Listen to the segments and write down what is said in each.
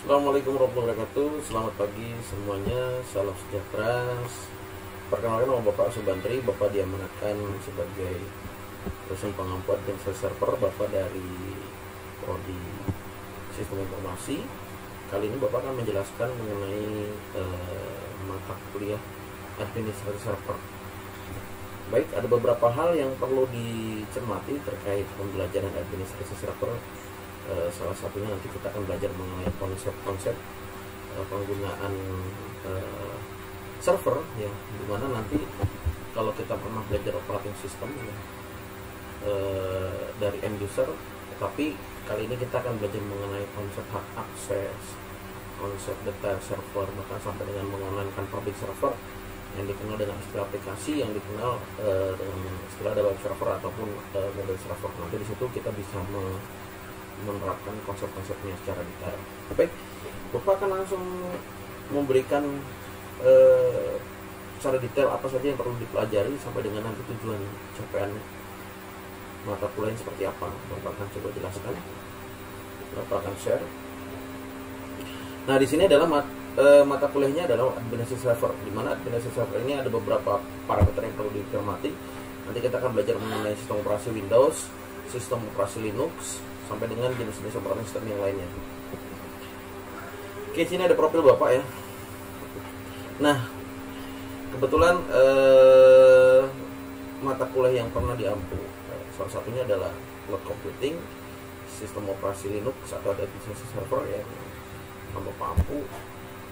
Assalamualaikum warahmatullahi wabarakatuh. Selamat pagi semuanya, salam sejahtera. Perkenalkan nama Bapak Subandri. Bapak diamanatkan sebagai dosen pengampu administrasi server Bapak dari Prodi Sistem Informasi. Kali ini Bapak akan menjelaskan mengenai mata kuliah administrasi server. Baik, ada beberapa hal yang perlu dicermati terkait pembelajaran administrasi server. Salah satunya nanti kita akan belajar mengenai konsep-konsep penggunaan server, ya, dimana nanti kalau kita pernah belajar operating system dari end user, tapi kali ini kita akan belajar mengenai konsep hak akses, konsep detail server, bahkan sampai dengan mengonlinekan public server yang dikenal dengan istilah aplikasi, yang dikenal dengan istilah web server ataupun mobile server. Nanti di situ kita bisa menerapkan konsep-konsepnya secara detail. Baik, Bapak akan langsung memberikan secara detail apa saja yang perlu dipelajari sampai dengan nanti tujuan capaian mata kuliah seperti apa. Bapak akan coba jelaskan. Bapak akan share. Nah, di sini adalah mata kuliahnya adalah administrasi server, di mana administrasi server ini ada beberapa parameter yang perlu dicermati. Nanti kita akan belajar mengenai sistem operasi Windows, sistem operasi Linux, sampai dengan jenis-jenis operating system yang lainnya. Oke, sini ada profil Bapak ya. Nah, kebetulan mata kuliah yang pernah diampu salah satunya adalah cloud computing, sistem operasi Linux atau administrasi server yang Bapak ampu.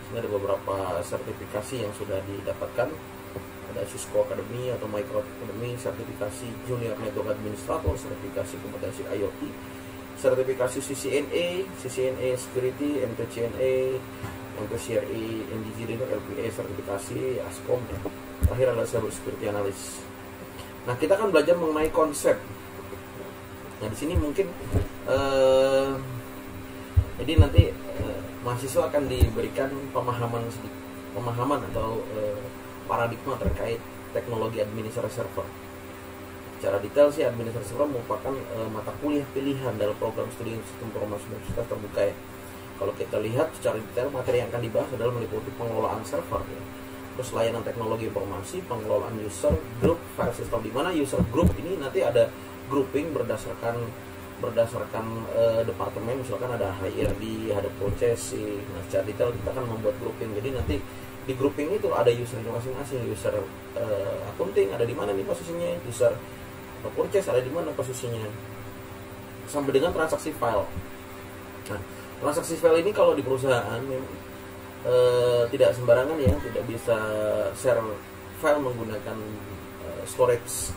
Sini ada beberapa sertifikasi yang sudah didapatkan. Ada Cisco Academy atau Microsoft Academy, sertifikasi Junior Network Administrator, sertifikasi kompetensi IoT, sertifikasi CCNA Security, MTCNA, MTCRE, NDG Linux, LPA, sertifikasi ASCOM. Terakhir adalah Cyber Security Analyst. Nah, kita akan belajar mengenai konsep. Nah, di sini mungkin jadi nanti mahasiswa akan diberikan pemahaman atau paradigma terkait teknologi administrasi server. Secara detail sih, administrasi server merupakan mata kuliah pilihan dalam program studi sistem informasi universitas terbuka ya. Kalau kita lihat secara detail, materi yang akan dibahas adalah meliputi pengelolaan server ya. Terus layanan teknologi informasi, pengelolaan user group file system, di mana user group ini nanti ada grouping berdasarkan departemen, misalkan ada HRD, ada processing. Nah, secara detail kita akan membuat grouping. Jadi nanti di grouping itu ada user masing-masing, user accounting ada di mana nih posisinya, user purchase ada di mana posisinya, sampai dengan transaksi file. Nah, transaksi file ini kalau di perusahaan tidak sembarangan ya, tidak bisa share file menggunakan storage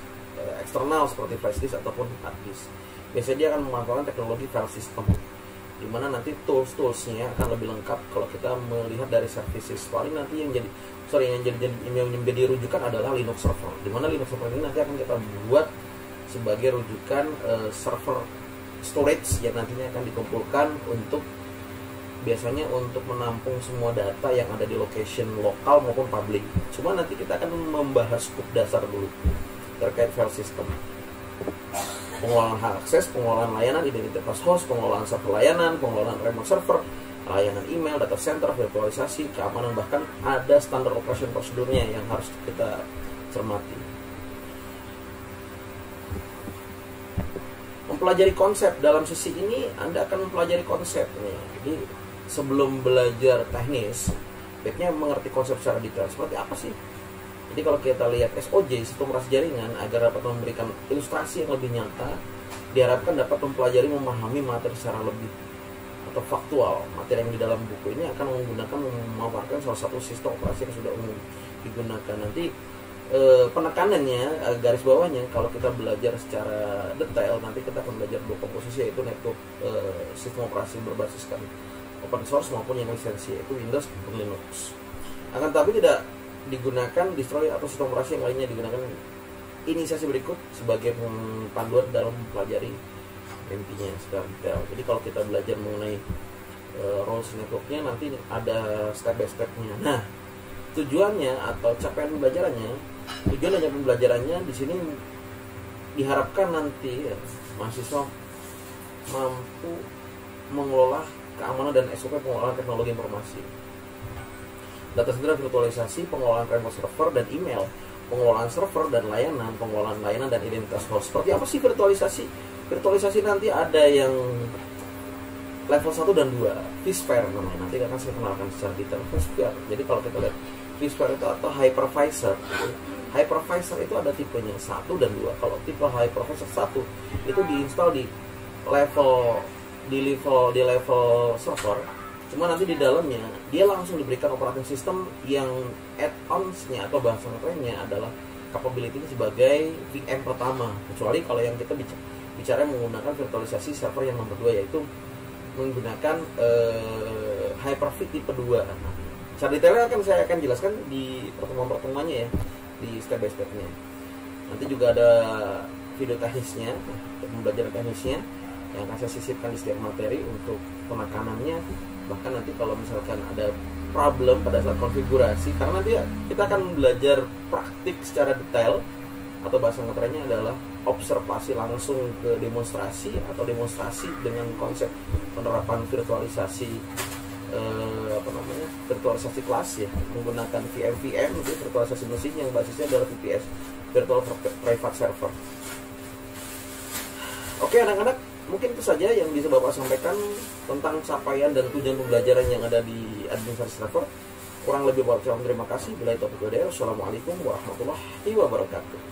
eksternal seperti flash disk ataupun hard disk. Biasanya dia akan memanfaatkan teknologi file system, di mana nanti tools-toolsnya akan lebih lengkap kalau kita melihat dari services. Paling nanti yang menjadi rujukan adalah Linux server, di mana Linux server ini nanti akan kita buat sebagai rujukan server storage yang nantinya akan dikumpulkan untuk biasanya untuk menampung semua data yang ada di location lokal maupun public. Cuma nanti kita akan membahas scoop dasar dulu terkait file system. Pengelolaan hak akses, pengelolaan layanan identitas host, pengelolaan server layanan, pengelolaan remote server, layanan email, data center, virtualisasi, keamanan, bahkan ada standar operation prosedurnya yang harus kita cermati. Mempelajari konsep, dalam sesi ini Anda akan mempelajari konsep nih. Jadi sebelum belajar teknis, baiknya mengerti konsep secara detail. Seperti apa sih? Jadi kalau kita lihat SOJ, sistem operasi jaringan, agar dapat memberikan ilustrasi yang lebih nyata, diharapkan dapat mempelajari, memahami materi secara lebih atau faktual. Materi yang di dalam buku ini akan memaparkan salah satu sistem operasi yang sudah umum digunakan. Nanti penekanannya, garis bawahnya, kalau kita belajar secara detail, nanti kita akan belajar dua komposisi, yaitu network sistem operasi berbasiskan open source maupun yang lisensi, yaitu Windows maupun Linux. Akan tapi tidak digunakan distro atau sistem operasi yang lainnya, digunakan inisiasi berikut sebagai panduan dalam mempelajari intinya secara detail. Jadi kalau kita belajar mengenai rules networknya, nanti ada step by stepnya. Nah, tujuannya atau capaian pembelajarannya di sini diharapkan nanti ya, mahasiswa mampu mengelola keamanan dan SOP pengelolaan teknologi informasi. Data center virtualisasi, pengelolaan remote server dan email, pengelolaan server dan layanan, pengelolaan layanan dan identitas host. Seperti apa sih virtualisasi? Virtualisasi nanti ada yang level 1 dan 2, vSphere namanya. Nanti akan saya kenalkan secara detail vSphere. Jadi kalau kita lihat vSphere itu atau hypervisor. Hypervisor itu ada tipenya 1 dan 2. Kalau tipe hypervisor 1 itu diinstal di level server. Cuma nanti di dalamnya dia langsung diberikan operating system yang add-ons-nya atau bahasa ngetrendnya adalah capability-nya sebagai VM pertama. Kecuali kalau yang kita bicara menggunakan virtualisasi server yang nomor 2, yaitu menggunakan Hyper-V tipe 2. Nah, secara detailnya saya akan jelaskan di pertemuan-pertemuannya ya, di step by step-nya. Nanti juga ada video teknisnya, pembelajaran teknisnya yang akan saya sisipkan di setiap materi untuk penekanannya. Bahkan nanti kalau misalkan ada problem pada saat konfigurasi, karena nanti kita akan belajar praktik secara detail, atau bahasa ngetrennya adalah observasi langsung ke demonstrasi atau demonstrasi dengan konsep penerapan virtualisasi virtualisasi kelas ya, menggunakan VM itu virtualisasi mesin yang basisnya adalah VPS, Virtual Private Server. Oke anak-anak, mungkin itu saja yang bisa Bapak sampaikan tentang capaian dan tujuan pembelajaran yang ada di administrasi server. Kurang lebih Bapak terima kasih. Bila itu Assalamualaikum warahmatullahi wabarakatuh.